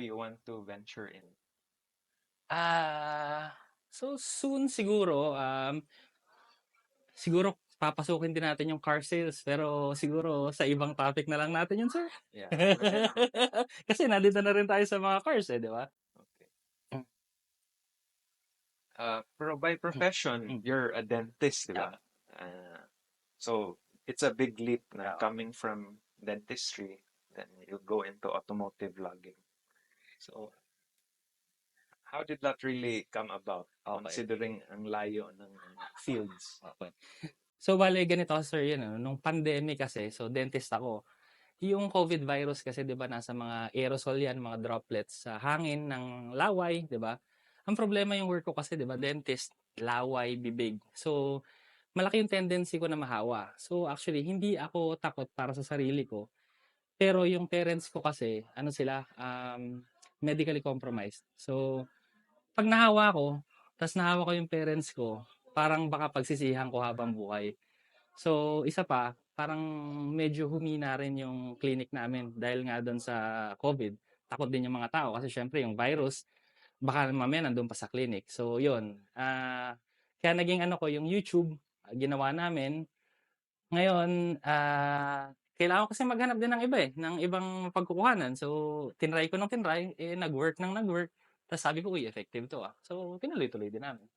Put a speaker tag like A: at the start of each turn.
A: you want to venture in?
B: So soon siguro, siguro papasukin din natin yung car sales, pero siguro sa ibang topic na lang natin yun, sir.
A: Yeah, okay.
B: Kasi nandito na rin tayo sa mga cars, eh, di ba?
A: Okay. Pero by profession,
B: Mm.
A: you're a dentist, di ba?
B: Yeah.
A: So it's a big leap na
B: Yeah.
A: coming from dentistry, then you go into automotive logging. So how did that really come about,
B: Okay.
A: considering ang layo ng fields?
B: Okay. So, bale ganito sir, yun ano, nung pandemic kasi, so dentist ako. Yung COVID virus kasi 'di ba nasa mga aerosol yan, mga droplets sa hangin ng laway, 'di ba? Ang problema yung work ko kasi 'di ba, dentist, laway, bibig. So, malaki yung tendency ko na mahawa. So, actually hindi ako takot para sa sarili ko, pero yung parents ko kasi ano sila, medically compromised. So, 'pag nahawa ko, ta's nahawa ko yung parents ko, parang baka pagsisihan ko habang buhay. So, isa pa, parang medyo humina rin yung clinic namin dahil nga do'n sa COVID. Takot din yung mga tao kasi siyempre yung virus, baka mamaya nandun pa sa clinic. So, yun. Kaya naging ano ko, yung YouTube, ginawa namin. Ngayon, kailangan ko kasi maghanap din ng iba eh, ng ibang pagkukuhanan. So, tinry ko ng tinry, eh, nag-work ng nag-work. Tapos sabi ko, uy, effective to ah. So, tinuloy-tuloy din namin.